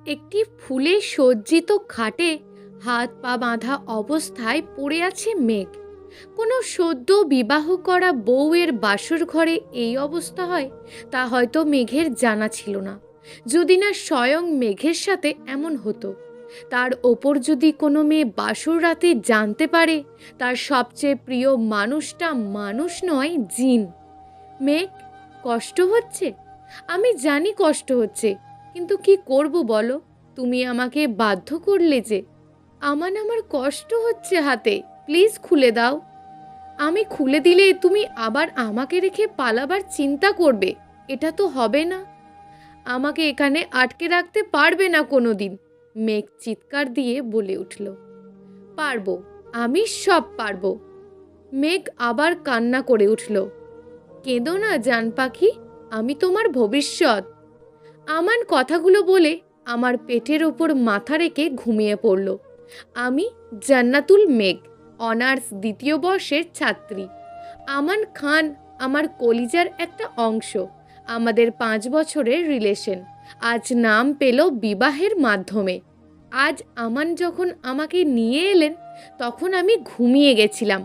একটি ফুলে সজ্জিত খাটে হাত পা বাঁধা অবস্থায় পড়ে আছে মেঘ। কোনো সদ্য বিবাহ করা বউয়ের বাসর ঘরে এই অবস্থা হয় তা হয়তো মেঘের জানা ছিল না। যদি না স্বয়ং মেঘের সাথে এমন হতো, তার ওপর যদি কোনো মেয়ে বাসর রাতে জানতে পারে তার সবচেয়ে প্রিয় মানুষটা মানুষ নয়, জিন। মেঘ, কষ্ট হচ্ছে? আমি জানি কষ্ট হচ্ছে, কিন্তু কি করব বলো? তুমি আমাকে বাধ্য করলে যে। আমার কষ্ট হচ্ছে হাতে, প্লিজ খুলে দাও। আমি খুলে দিলে তুমি আবার আমাকে রেখে পালাবার চিন্তা করবে, এটা তো হবে না। আমাকে এখানে আটকে রাখতে পারবে না কোনো দিন। মেঘ চিৎকার দিয়ে বলে উঠল। পারবো, আমি সব পারবো। মেঘ আবার কান্না করে উঠল। কেঁদো না জান পাখি, আমি তোমার ভবিষ্যৎ। আমান কথাগুলো বলে আমার পেটের ওপর মাথা রেখে ঘুমিয়ে পড়ল। আমি জান্নাতুল মেঘ, অনার্স দ্বিতীয় বর্ষের ছাত্রী। আমান খান আমার কলিজার একটা অংশ। আমাদের 5 বছরের রিলেশন আজ নাম পেল বিবাহের মাধ্যমে। আজ আমান যখন আমাকে নিয়ে এলেন তখন আমি ঘুমিয়ে গেছিলাম।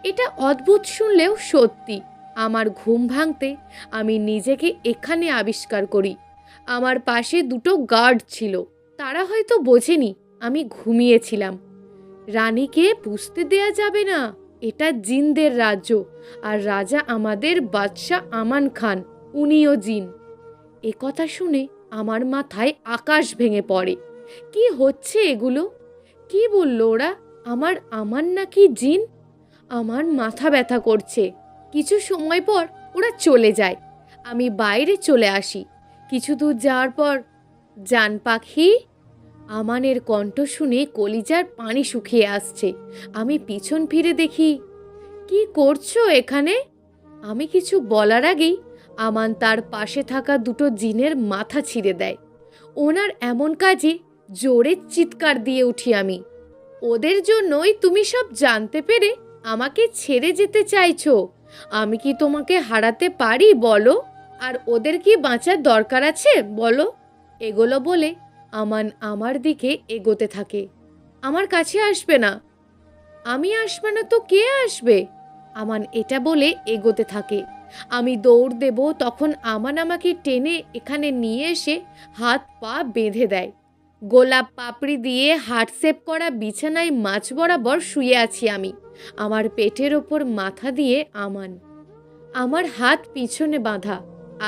এটা অদ্ভুত শুনলেও সত্যি। আমার ঘুম ভাঙতে আমি নিজেকে এখানে আবিষ্কার করি। আমার পাশে দুটো গার্ড ছিল, তারা হয়তো বোঝেনি আমি ঘুমিয়েছিলাম। রানীকে বুঝতে দেয়া যাবে না, এটা জিনদের রাজ্য, আর রাজা আমাদের বাদশাহ আমান খান, উনিও জিন। এ কথা শুনে আমার মাথায় আকাশ ভেঙে পড়ে। কি হচ্ছে এগুলো? কি বললো ওরা? আমার নাকি জিন? আমার মাথা ব্যথা করছে। কিছু সময় পর ওরা চলে যায়, আমি বাইরে চলে আসি। কিছু দূর যাওয়ার পর, জান পাখি। আমানের কণ্ঠ শুনে কলিজার পানি শুকিয়ে আসছে। আমি পিছন ফিরে দেখি। কি করছো এখানে? আমি কিছু বলার আগেই আমান তার পাশে থাকা দুটো জিনের মাথা ছিঁড়ে দেয়। ওনার এমন কাজে জোরে চিৎকার দিয়ে উঠি আমি। ওদের জন্যই তুমি সব জানতে পেরে আমাকে ছেড়ে যেতে চাইছো? আমি কি তোমাকে হারাতে পারি বলো? আর ওদের কি বাঁচার দরকার আছে বলো? এগুলো বলে আমান আমার দিকে এগোতে থাকে। আমার কাছে আসবে না। আমি আসবে না তো কে আসবে? আমান এটা বলে এগোতে থাকে। আমি দৌড় দেব, তখন আমান আমাকে টেনে এখানে নিয়ে এসে হাত পা বেঁধে দেয়। গোলাপ পাপড়ি দিয়ে হার্ট শেপ করা বিছানায় মাঝ বরাবর শুয়ে আছি আমি। আমার পেটের ওপর মাথা দিয়ে আমান, আমার হাত পিছনে বাঁধা।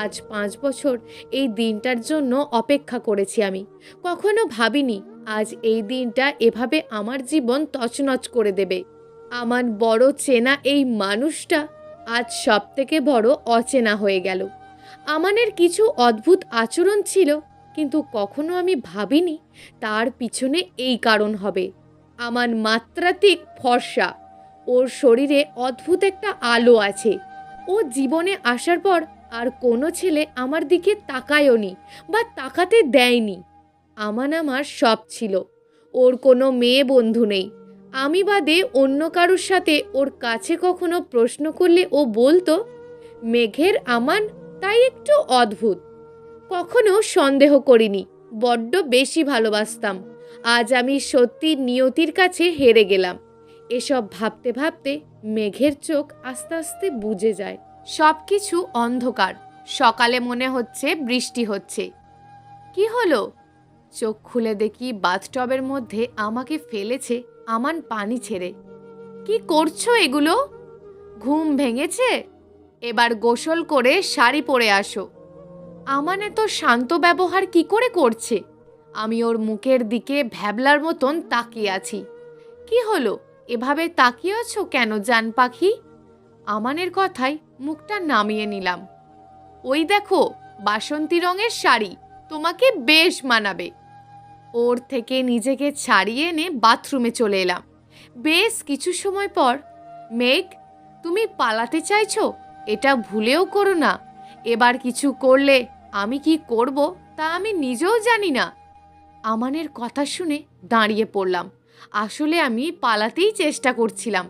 আজ 5 বছর এই দিনটার জন্য অপেক্ষা করেছি আমি। কখনো ভাবিনি আজ এই দিনটা এভাবে আমার জীবন তছনছ করে দেবে। আমার বড় চেনা এই মানুষটা আজ সবথেকে বড় অচেনা হয়ে গেল। আমানের কিছু অদ্ভুত আচরণ ছিল, কিন্তু কখনো আমি ভাবিনি তার পিছনে এই কারণ হবে। আমার মাত্রাতিক ফর্সা, ওর শরীরে অদ্ভুত একটা আলো আছে। ও জীবনে আসার পর আর কোনো ছেলে আমার দিকে তাকায়ওনি বা তাকাতে দেয়নি। আমান আমার সব ছিল। ওর কোনো মেয়ে বন্ধু নেই। আমি বাদে অন্য কারোর সাথে ওর কাছে কখনো প্রশ্ন করলে ও বলতো মেঘের আমান, তাই একটু অদ্ভুত। কখনো সন্দেহ করিনি, বড্ড বেশি ভালোবাসতাম। আজ আমি সত্যি নিয়তির কাছে হেরে গেলাম। এসব ভাবতে ভাবতে মেঘের চোখ আস্তে আস্তে বুজে যায়। সব কিছু অন্ধকার। সকালে মনে হচ্ছে বৃষ্টি হচ্ছে। কি হলো? চোখ খুলে দেখি বাথটবের মধ্যে আমাকে ফেলেছে আমান পানি ছেড়ে। কি করছো এগুলো? ঘুম ভেঙেছে? এবার গোসল করে শাড়ি পরে আসো। আমান এত শান্ত ব্যবহার কি করে করছে? আমি ওর মুখের দিকে ভ্যাবলার মতন তাকিয়ে আছি। কি হলো, এভাবে তাকিয়ে আছো কেন জান পাখি? আমানের কথায় মুখটা নামিয়ে নিলাম। ওই দেখো, বাসন্তী রঙের শাড়ি, তোমাকে বেশ মানাবে। ওর থেকে নিজেকে ছাড়িয়ে এনে বাথরুমে চলে এলাম। বেশ কিছু সময় পর, মেঘ, তুমি পালাতে চাইছো? এটা ভুলেও করো না। এবার কিছু করলে আমি কি করব তা আমি নিজেও জানি না। আমানের কথা শুনে দাঁড়িয়ে পড়লাম। আসলে আমি পালাতেই চেষ্টা করছিলাম।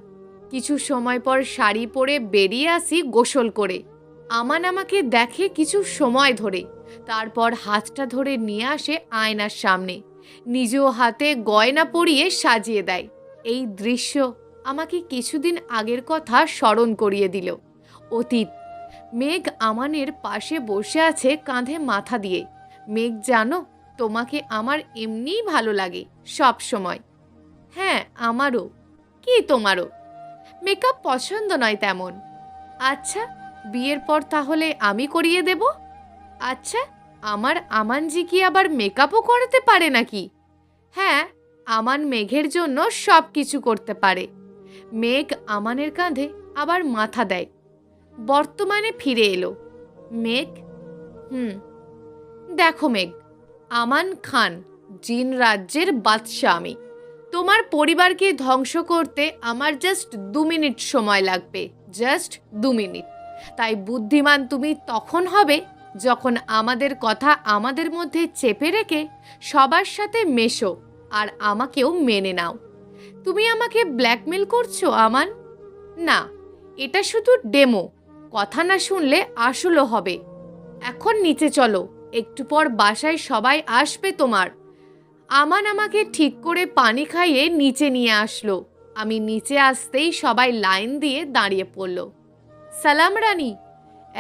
কিছু সময় পর শাড়ি পরে বেরিয়ে আসি গোসল করে। আমান আমাকে দেখে কিছু সময় ধরে। তারপর হাতটা ধরে নিয়ে আসে আয়নার সামনে, নিজেও হাতে গয়না পরিয়ে সাজিয়ে দেয়। এই দৃশ্য আমাকে কিছুদিন আগের কথা স্মরণ করিয়ে দিল। অতীত। মেঘ আমানের পাশে বসে আছে কাঁধে মাথা দিয়ে। মেঘ, জানো, তোমাকে আমার এমনিই ভালো লাগে, সব সময়। হ্যাঁ, আমারও। কি তোমারও? মেকআপ পছন্দ নয় তেমন। আচ্ছা, বিয়ের পর তাহলে আমি করিয়ে দেব। আচ্ছা, আমার আমানজি কি আবার মেকআপও করাতে পারে নাকি? হ্যাঁ, আমান মেঘের জন্য সব কিছু করতে পারে। মেঘ আমানের কাঁধে আবার মাথা দেয়। বর্তমানে ফিরে এলো মেঘ। দেখো মেঘ, আমান খান জিন রাজ্যের বাদশা আমি। তোমার পরিবারকে ধ্বংস করতে আমার জাস্ট 2 মিনিট সময় লাগবে, জাস্ট 2 মিনিট। তাই বুদ্ধিমান তুমি তখন হবে যখন আমাদের কথা আমাদের মধ্যে চেপে রেখে সবার সাথে মেশো আর আমাকেও মেনে নাও। তুমি আমাকে ব্ল্যাকমেল করছো আমান? না, এটা শুধু ডেমো। কথা না শুনলে আসলও হবে। এখন নিচে চলো, একটু পর বাসায় সবাই আসবে তোমার। আমান আমাকে ঠিক করে পানি খাইয়ে নিচে নিয়ে আসলো। আমি নিচে আসতেই সবাই লাইন দিয়ে দাঁড়িয়ে পড়ল। সালাম রানী,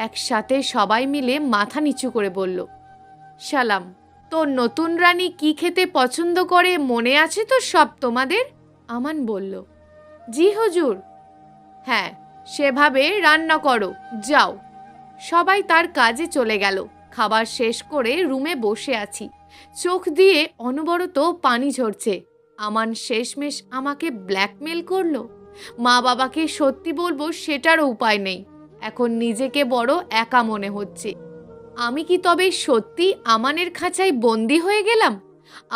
একসাথে সবাই মিলে মাথা নিচু করে বলল। সালাম। তোর নতুন রানী কি খেতে পছন্দ করে মনে আছে তো সব তোমাদের? আমান বলল। জি হুজুর। হ্যাঁ, সেভাবে রান্না করো, যাও। সবাই তার কাজে চলে গেল। খাবার শেষ করে রুমে বসে আছি, চোখ দিয়ে অনবরত পানি ঝরছে। আমান শেষমেশ আমাকে ব্ল্যাকমেল করলো। মা বাবাকে সত্যি বলবো সেটারও উপায় নেই। এখন নিজেকে বড় একা মনে হচ্ছে। আমি কি তবে সত্যি আমানের খাঁচায় বন্দি হয়ে গেলাম?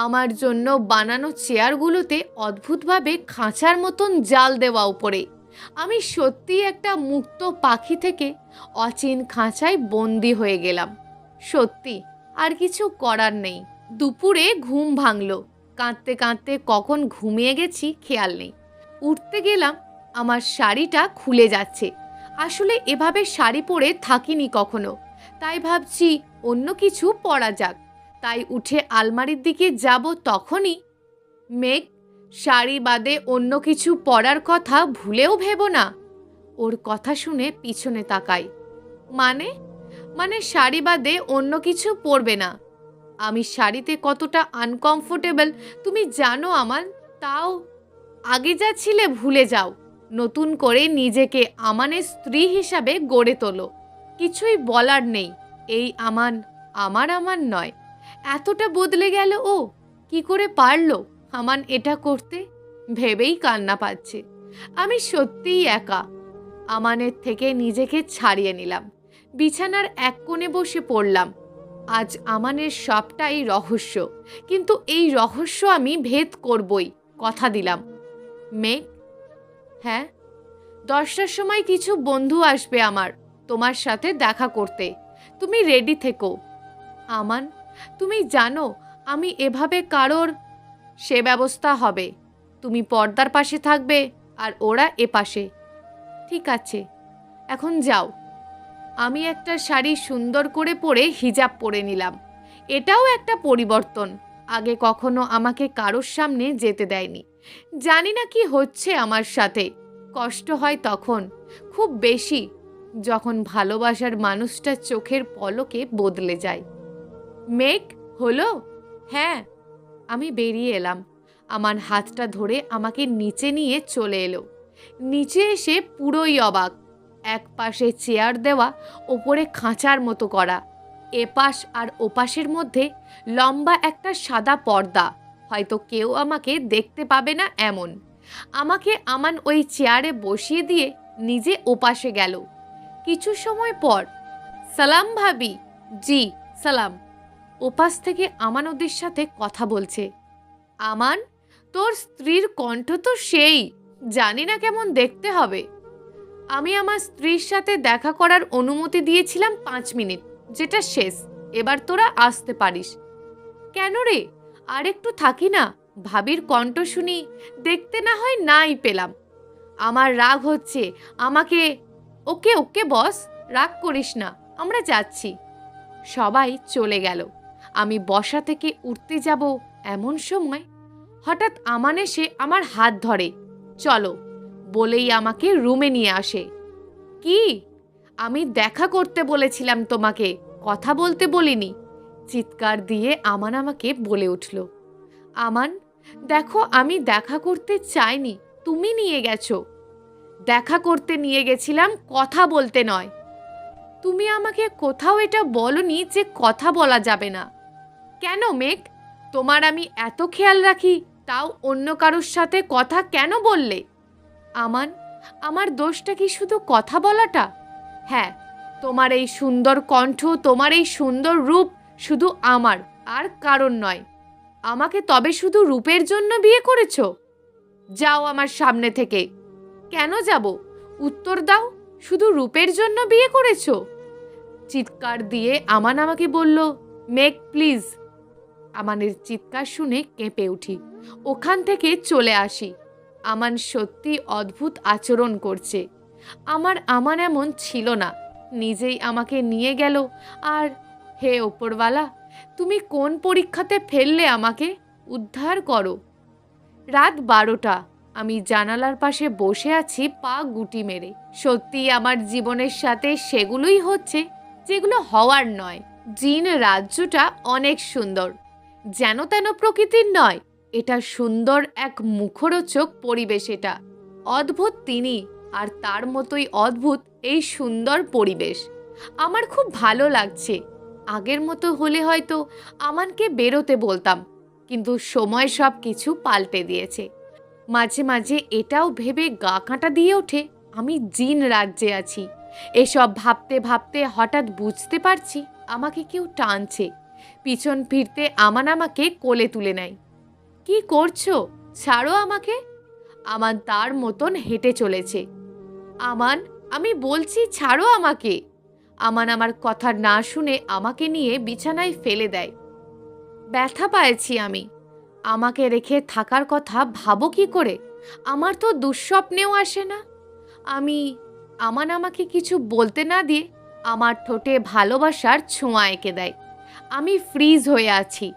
আমার জন্য বানানো চেয়ারগুলোতে অদ্ভুতভাবে খাঁচার মতন জাল দেওয়া উপরে আমি সত্যিই একটা মুক্ত পাখি থেকে অচিন খাঁচায় বন্দি হয়ে গেলাম। সত্যি আর কিছু করার নেই। দুপুরে ঘুম ভাঙল। কাঁদতে কাঁদতে কখন ঘুমিয়ে গেছি খেয়াল নেই। উঠতে গেলাম, আমার শাড়িটা খুলে যাচ্ছে। আসলে এভাবে শাড়ি পরে থাকিনি কখনো, তাই ভাবছি অন্য কিছু পরা যাক। তাই উঠে আলমারির দিকে যাব, তখনই মেঘ, শাড়ি বাদে অন্য কিছু পরার কথা ভুলেও ভেবো না। ওর কথা শুনে পিছনে তাকাই। মানে মানে শাড়ি বাদে অন্য কিছু পরবে না? আমি শাড়িতে কতটা আনকমফোর্টেবল তুমি জানো আমান। তাও আগে যা ছিলে ভুলে যাও। নতুন করে নিজেকে আমানের স্ত্রী হিসাবে গড়ে তোলো। কিছুই বলার নেই। এই আমান আমার আমান নয়। এতটা বদলে গেল ও। কি করে পারলো আমান এটা করতে? ভেবেই কান্না পাচ্ছে। আমি সত্যিই একা। আমানের থেকে নিজেকে ছাড়িয়ে নিলাম। বিছানার এক কোণে বসে পড়লাম। আজ আমানের সবটাই রহস্য, কিন্তু এই রহস্য আমি ভেদ করবই, কথা দিলাম। মেঘ। হ্যাঁ, 10টার সময় কিছু বন্ধু আসবে আমার তোমার সাথে দেখা করতে। তুমি রেডি থেকো। আমান, তুমি জানো আমি এভাবে কারোর সে ব্যবস্থা হবে। তুমি পর্দার পাশে থাকবে আর ওরা এ পাশে। ঠিক আছে, এখন যাও। আমি একটা শাড়ি সুন্দর করে পরে হিজাব পরে নিলাম। এটাও একটা পরিবর্তন। আগে কখনো আমাকে কারোর সামনে যেতে দেয়নি। জানি না কি হচ্ছে আমার সাথে। কষ্ট হয় তখন খুব বেশি, যখন ভালোবাসার মানুষটা চোখের পলকে বদলে যায়। মেঘ, হলো? হ্যাঁ। আমি বেরিয়ে এলাম। আমার হাতটা ধরে আমাকে নিচে নিয়ে চলে এলো। নিচে এসে পুরোই অবাক। এক পাশে চেয়ার দেওয়া, ওপরে খাঁচার মতো করা। এপাশ আর ওপাশের মধ্যে লম্বা একটা সাদা পর্দা। হয়তো কেউ আমাকে দেখতে পাবে না এমন। আমাকে আমান ওই চেয়ারে বসিয়ে দিয়ে নিজে ওপাশে গেল। কিছু সময় পর, সালাম ভাবি। জি সালাম। ওপাশ থেকে আমান ওদের সাথে কথা বলছে। আমান, তোর স্ত্রীর কণ্ঠ তো সেই, জানি না কেমন দেখতে হবে। আমি আমার স্ত্রীর সাথে দেখা করার অনুমতি দিয়েছিলাম 5 মিনিট, যেটা শেষ। এবার তোরা আসতে পারিস। কেন রে? আর একটু থাকি না। ভাবির কণ্ঠ শুনি, দেখতে না হয় নাই পেলাম। আমার রাগ হচ্ছে আমাকে। ওকে ওকে বস, রাগ করিস না, আমরা যাচ্ছি। সবাই চলে গেল। আমি বসা থেকে উঠতে যাব এমন সময় হঠাৎ আমান এসে আমার হাত ধরে, চলো বলেই আমাকে রুমে নিয়ে আসে। কি? আমি দেখা করতে বলেছিলাম তোমাকে, কথা বলতে বলিনি, চিৎকার দিয়ে আমান আমাকে বলে উঠল। আমান, দেখো আমি দেখা করতে চাইনি, তুমি নিয়ে গেছো। দেখা করতে নিয়ে গেছিলাম, কথা বলতে নয়। তুমি আমাকে কোথাও এটা বলনি যে কথা বলা যাবে না। কেন মেঘ? তোমার আমি এত খেয়াল রাখি, তাও অন্য কারোর সাথে কথা কেন বললে? আমান, আমার দোষটা কি শুধু কথা বলাটা? হ্যাঁ, তোমার এই সুন্দর কণ্ঠ, তোমার এই সুন্দর রূপ শুধু আমার, আর কারণ নয়। আমাকে তবে শুধু রূপের জন্য বিয়ে করেছো? যাও আমার সামনে থেকে। কেন যাব? উত্তর দাও। শুধু রূপের জন্য বিয়ে করেছো? চিৎকার দিয়ে আমান আমাকে বলল, মেঘ প্লিজ। আমানের চিৎকার শুনে কেঁপে উঠি, ওখান থেকে চলে আসি। আমান সত্যি অদ্ভুত আচরণ করছে। আমান এমন ছিল না, নিজেই আমাকে নিয়ে গেল। আর হে ওপরওয়ালা, তুমি কোন পরীক্ষাতে ফেললে আমাকে? উদ্ধার করো। রাত 12টা, আমি জানালার পাশে বসে আছি পা গুটি মেরে। সত্যি আমার জীবনের সাথে সেগুলোই হচ্ছে যেগুলো হওয়ার নয়। জিন রাজ্যটা অনেক সুন্দর, যেন তেন প্রকৃতির নয়। এটা সুন্দর এক মুখরোচক পরিবেশ। এটা অদ্ভুত তিনি, আর তার মতোই অদ্ভুত এই সুন্দর পরিবেশ। আমার খুব ভালো লাগছে। আগের মতো হলে হয়তো আমানকে বেরোতে বলতাম, কিন্তু সময় সব কিছু পাল্টে দিয়েছে। মাঝে মাঝে এটাও ভেবে গা কাঁটা দিয়ে ওঠে আমি জিন রাজ্যে আছি। এসব ভাবতে ভাবতে হঠাৎ বুঝতে পারছি আমাকে কেউ টানছে। পিছন ফিরতে আমান আমাকে কোলে তুলে নেয়। কি করছো? ছাড়ো আমাকে। আমান তার মতন হেঁটে চলেছে। আমান, আমি বলছি ছাড়ো আমাকে। আমান আমার কথা না শুনে আমাকে নিয়ে বিছানায় ফেলে দেয়। ব্যথা পাইছি আমি। আমাকে রেখে থাকার কথা ভাবো কি করে? আমার তো দুঃস্বপ্নেও আসে না। আমান আমাকে কিছু বলতে না দিয়ে আমার ঠোঁটে ভালোবাসার ছোঁয়া এঁকে দেয়। আমি ফ্রিজ হয়ে আছি।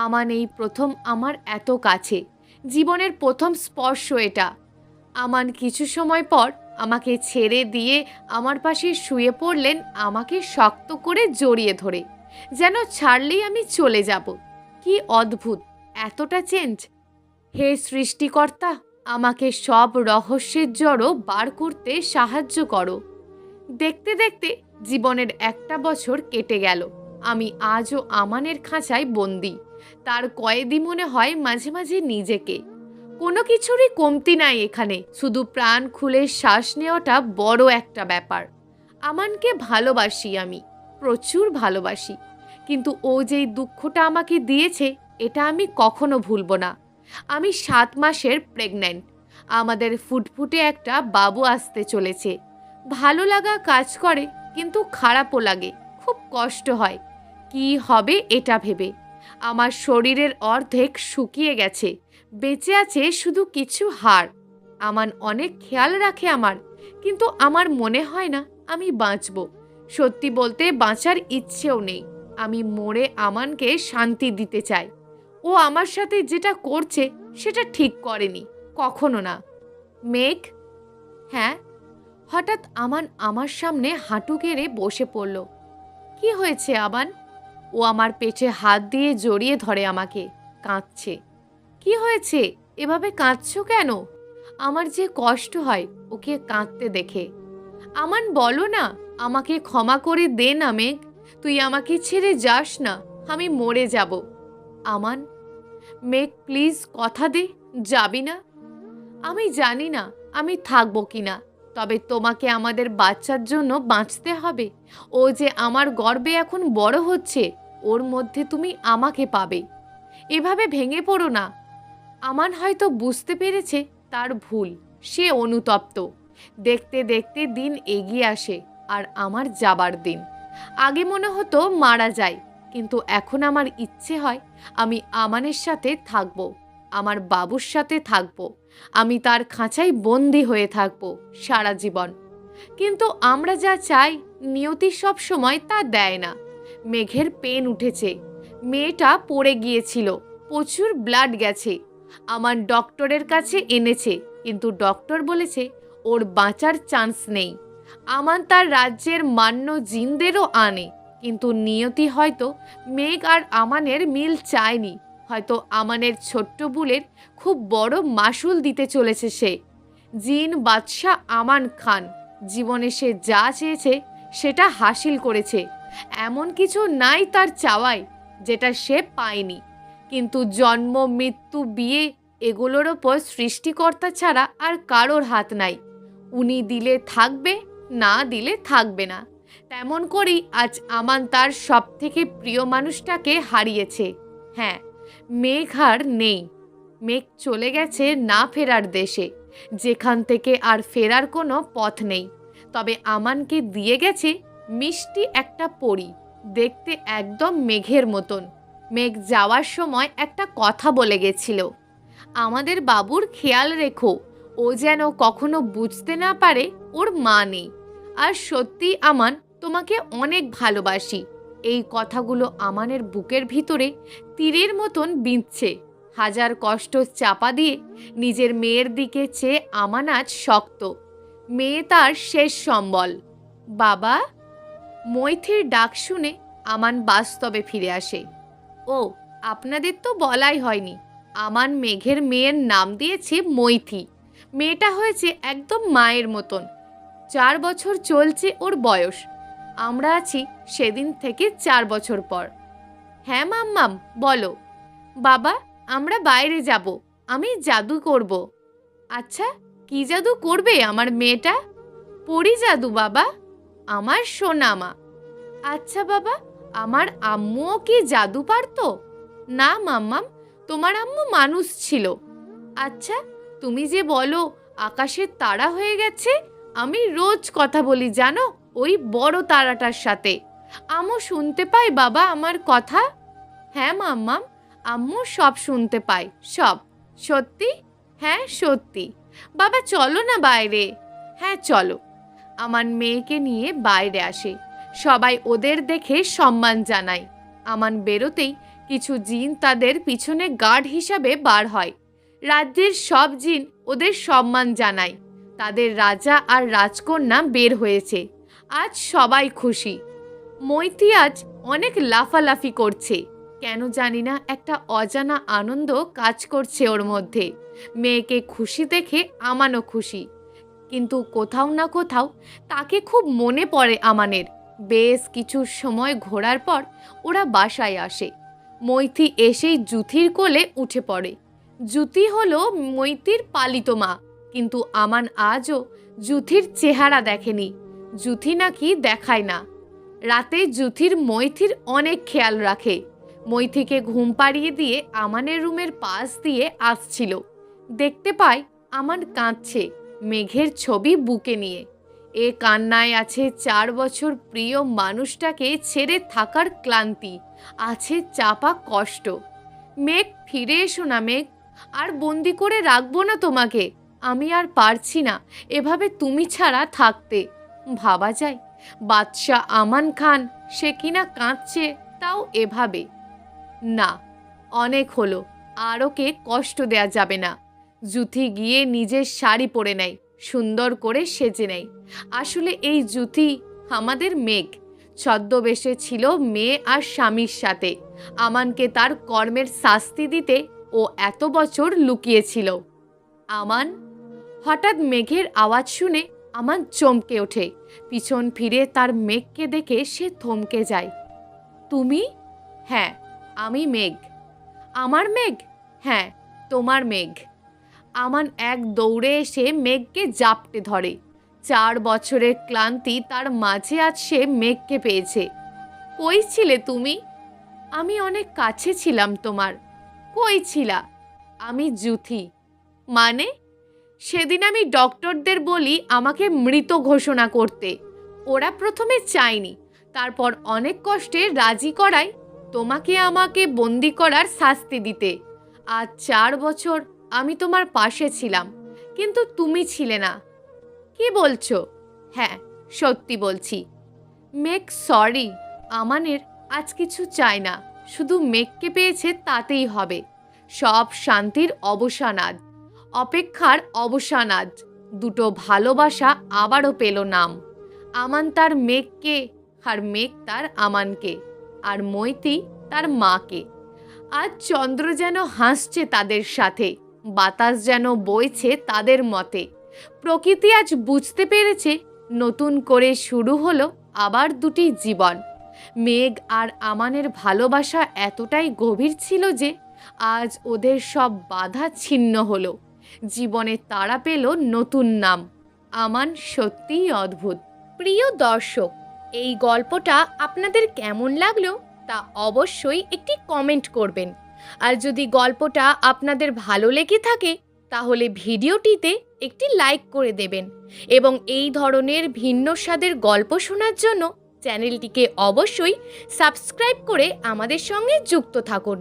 আমান এই প্রথম আমার এত কাছে, জীবনের প্রথম স্পর্শ এটা। আমান কিছু সময় পর আমাকে ছেড়ে দিয়ে আমার পাশে শুয়ে পড়লেন, আমাকে শক্ত করে জড়িয়ে ধরে, যেন ছাড়লেই আমি চলে যাব। কি অদ্ভুত, এতটা চেঞ্জ! হে সৃষ্টিকর্তা, আমাকে সব রহস্যের জড়ো বার করতে সাহায্য করো। দেখতে দেখতে জীবনের একটা বছর কেটে গেল। আমি আজও আমানের খাঁচায় বন্দি। তার কয়েদি মনে হয় মাঝে মাঝে নিজেকে। কোনো কিছুরই কমতি নাই এখানে, শুধু প্রাণ খুলে শ্বাস নেওয়াটা বড় একটা ব্যাপার। আমানকে ভালোবাসি আমি, প্রচুর ভালোবাসি, কিন্তু ও যেই দুঃখটা আমাকে দিয়েছে এটা আমি কখনো ভুলব না। আমি 7 মাসের প্রেগন্যান্ট। আমাদের ফুটফুটে একটা বাবু আসতে চলেছে। ভালো লাগা কাজ করে, কিন্তু খারাপও লাগে, খুব কষ্ট হয় কি হবে এটা ভেবে। আমার শরীরের অর্ধেক শুকিয়ে গেছে, বেঁচে আছে শুধু কিছু হাড়। আমান অনেক খেয়াল রাখে আমার, কিন্তু আমার মনে হয় না আমি বাঁচব। সত্যি বলতে বাঁচার ইচ্ছেও নেই। আমি মরে আমানকে শান্তি দিতে চাই। ও আমার সাথে যেটা করছে সেটা ঠিক করেনি, কখনো না। মেঘ। হ্যাঁ। হঠাৎ আমান আমার সামনে হাঁটু গেড়ে বসে পড়ল। কি হয়েছে আমান? ও আমার পেটে হাত দিয়ে জড়িয়ে ধরে আমাকে, কাঁদছে। কি হয়েছে? এভাবে কাঁদছো কেন? আমার যে কষ্ট হয় ওকে কাঁদতে দেখে। আমান, বলো না, আমাকে ক্ষমা করে দে না মেঘ। তুই আমাকে ছেড়ে যাস না, আমি মরে যাব। আমান। মেঘ প্লিজ কথা দে, যাবি না। আমি জানি না আমি থাকবো কিনা, তবে তোমাকে আমাদের বাচ্চার জন্য বাঁচতে হবে। ও যে আমার গর্বে এখন বড় হচ্ছে, ওর মধ্যে তুমি আমাকে পাবে। এভাবে ভেঙে পড়ো না। আমান হয়তো বুঝতে পেরেছে তার ভুল, সে অনুতপ্ত। দেখতে দেখতে দিন এগিয়ে আসে আর আমার যাবার দিন। আগে মনে হতো মারা যায়, কিন্তু এখন আমার ইচ্ছে হয় আমি আমানের সাথে থাকব, আমার বাবুর সাথে থাকব। আমি তার খাঁচায় বন্দি হয়ে থাকব সারা জীবন। কিন্তু আমরা যা চাই নিয়তি সব সময় তা দেয় না। মেঘের পেন উঠেছে, মেয়েটা পড়ে গিয়েছিল, প্রচুর ব্লাড গেছে। আমার ডক্টরের কাছে এনেছে, কিন্তু ডক্টর বলেছে ওর বাঁচার চান্স নেই। আমান তার রাজ্যের মান্য জিনদেরও আনে, কিন্তু নিয়তি হয়তো মেঘ আর আমানের মিল চায়নি। হয়তো আমানের ছোট্ট বুলের খুব বড় মাসুল দিতে চলেছে সে। জিন বাদশাহ আমান খান জীবনে সে যা চেয়েছে সেটা হাসিল করেছে। এমন কিছু নাই তার চাওয়ায় যেটা সে পায়নি। কিন্তু জন্ম, মৃত্যু, বিয়ে এগুলোর ওপর সৃষ্টিকর্তা ছাড়া আর কারোর হাত নাই। উনি দিলে থাকবে, না দিলে থাকবে না। তেমন করেই আজ আমান তার সব থেকে প্রিয় মানুষটাকে হারিয়েছে। হ্যাঁ, মেঘ আর নেই। মেঘ চলে গেছে না ফেরার দেশে, যেখান থেকে আর ফেরার কোনো পথ নেই। তবে আমানকে দিয়ে গেছে মিষ্টি একটা পরী, দেখতে একদম মেঘের মতন। মেঘ যাওয়ার সময় একটা কথা বলে গেছিল, আমাদের বাবুর খেয়াল রেখো, ও যেন কখনো বুঝতে না পারে ওর মা নেই। আর সত্যি আমান, তোমাকে অনেক ভালোবাসি। এই কথাগুলো আমানের বুকের ভিতরে তীরের মতন বিঁধছে। হাজার কষ্ট চাপা দিয়ে নিজের মেয়ের দিকে চেয়ে আমান আজ শক্ত। মেয়ে তার শেষ সম্বল। বাবা! মৈথির ডাক শুনে আমান বাস্তবে ফিরে আসে। ও, আপনাদের তো বলাই হয়নি, আমান মেঘের মেয়ের নাম দিয়েছে মৈথি। মেয়েটা হয়েছে একদম মায়ের মতন। 4 বছর চলছে ওর বয়স। আমরা আছি সেদিন থেকে 4 বছর পর। হ্যাঁ মাম্মাম, বলো। বাবা, আমরা বাইরে যাব, আমি জাদু করব। আচ্ছা, কি জাদু করবে আমার মেয়েটা? পরি জাদু বাবা, আমার সোনা মা। আচ্ছা বাবা, আমার আম্মুও কি জাদু পারতো? না মাম্মাম, তোমার আম্মু মানুষ ছিল। আচ্ছা, তুমি যে বলো আকাশের তারা হয়ে গেছে, আমি রোজ কথা বলি জানো ওই বড় তারাটার সাথে। আম্মু শুনতে পাই বাবা আমার কথা? হ্যাঁ মাম্মাম, আম্মু সব শুনতে পায়, সব। সত্যি? হ্যাঁ সত্যি। বাবা চলো না বাইরে। হ্যাঁ চলো। আমার মেয়েকে নিয়ে বাইরে আসে। সবাই ওদের দেখে সম্মান জানায়। আমান বেরোতেই কিছু জিন তাদের পিছনে গার্ড হিসাবে বার হয়। রাজ্যের সব জিন ওদের সম্মান জানায়। তাদের রাজা আর রাজকন্যা বের হয়েছে। আজ সবাই খুশি। মৈথি আজ অনেক লাফালাফি করছে। কেন জানি না একটা অজানা আনন্দ কাজ করছে ওর মধ্যে। মেয়েকে খুশি দেখে আমানও খুশি, কিন্তু কোথাও না কোথাও তাকে খুব মনে পড়ে আমানের। বেশ কিছু সময় ঘোরার পর ওরা বাসায় আসে। মৈথি এসেই জুথির কোলে উঠে পড়ে। জুথি হলো মৈথির পালিত মা, কিন্তু আমান আজও জুথির চেহারা দেখেনি। জুথি নাকি দেখায় না। রাতে জুথির মৈথির অনেক খেয়াল রাখে। মৈথিকে ঘুম পাড়িয়ে দিয়ে আমানের রুমের পাশ দিয়ে আসছিল। দেখতে পায় আমান কাঁদছে, মেঘের ছবি বুকে নিয়ে। এ কান্নায় আছে 4 বছর প্রিয় মানুষটাকে ছেড়ে থাকার ক্লান্তি, আছে চাপা কষ্ট। মেঘ, ফিরে এসো না মেঘ, আর বন্দি করে রাখবো না তোমাকে। আমি আর পারছি না এভাবে তুমি ছাড়া থাকতে। ভাবা যায় বাদশাহ আমান খান, সে কিনা কাঁদছে, তাও এভাবে। না, অনেক হলো, আর ওকে কষ্ট দেয়া যাবে না। জুথি গিয়ে নিজের শাড়ি পরে নেয়, সুন্দর করে সেজে নেয়। আসলে এই জুথি আমাদের মেঘ। ছদ্মবেশে ছিল মেয়ে আর স্বামীর সাথে। আমানকে তার কর্মের শাস্তি দিতে ও এত বছর লুকিয়েছিল। আমান! হঠাৎ মেঘের আওয়াজ শুনে আমান চমকে ওঠে। পিছন ফিরে তার মেঘকে দেখে সে থমকে যায়। তুমি? হ্যাঁ, আমি মেঘ। আমার মেঘ? হ্যাঁ, তোমার মেঘ। আমান এক দৌড়ে এসে মেঘকে জাপটে ধরে। 4 বছরের ক্লান্তি তার মাঝে আজ সে মেঘকে পেয়েছে। কই ছিলে তুমি? আমি অনেক কাছে ছিলাম তোমার। কই ছিলা? আমি জুথি। মানে? সেদিন আমি ডক্টরদের বলি আমাকে মৃত ঘোষণা করতে। ওরা প্রথমে চায়নি, তারপর অনেক কষ্টে রাজি করায় তোমাকে আমাকে বন্দি করার শাস্তি দিতে। আজ 4 বছর আমি তোমার পাশে ছিলাম, কিন্তু তুমি ছিলে না। কি বলছো? হ্যাঁ, সত্যি বলছি। মেঘ, সরি। আমানের আজ কিছু চায় না, শুধু মেঘকে পেয়েছে তাতেই হবে। সব শান্তির অবসান আজ, অপেক্ষার অবসান আজ। দুটো ভালোবাসা আবারও পেল নাম। আমান তার মেঘকে, আর মেঘ তার আমানকে, আর মৈতি তার মাকে। আজ চন্দ্র যেন হাসছে তাদের সাথে, বাতাস যেন বইছে তাদের মতে। প্রকৃতি আজ বুঝতে পেরেছে, নতুন করে শুরু হলো আবার দুটি জীবন। মেঘ আর আমানের ভালোবাসা এতটাই গভীর ছিল যে আজ ওদের সব বাধা ছিন্ন হলো। জীবনে তারা পেল নতুন নাম। আমান সত্যিই অদ্ভুত। প্রিয় দর্শক, এই গল্পটা আপনাদের কেমন লাগলো তা অবশ্যই একটি কমেন্ট করবেন। আর যদি গল্পটা আপনাদের ভালো লেগে থাকে তাহলে ভিডিওটিতে একটি লাইক করে দেবেন এবং এই ধরনের ভিন্ন স্বাদের গল্প শোনার জন্য চ্যানেলটিকে অবশ্যই সাবস্ক্রাইব করে আমাদের সঙ্গে যুক্ত থাকুন।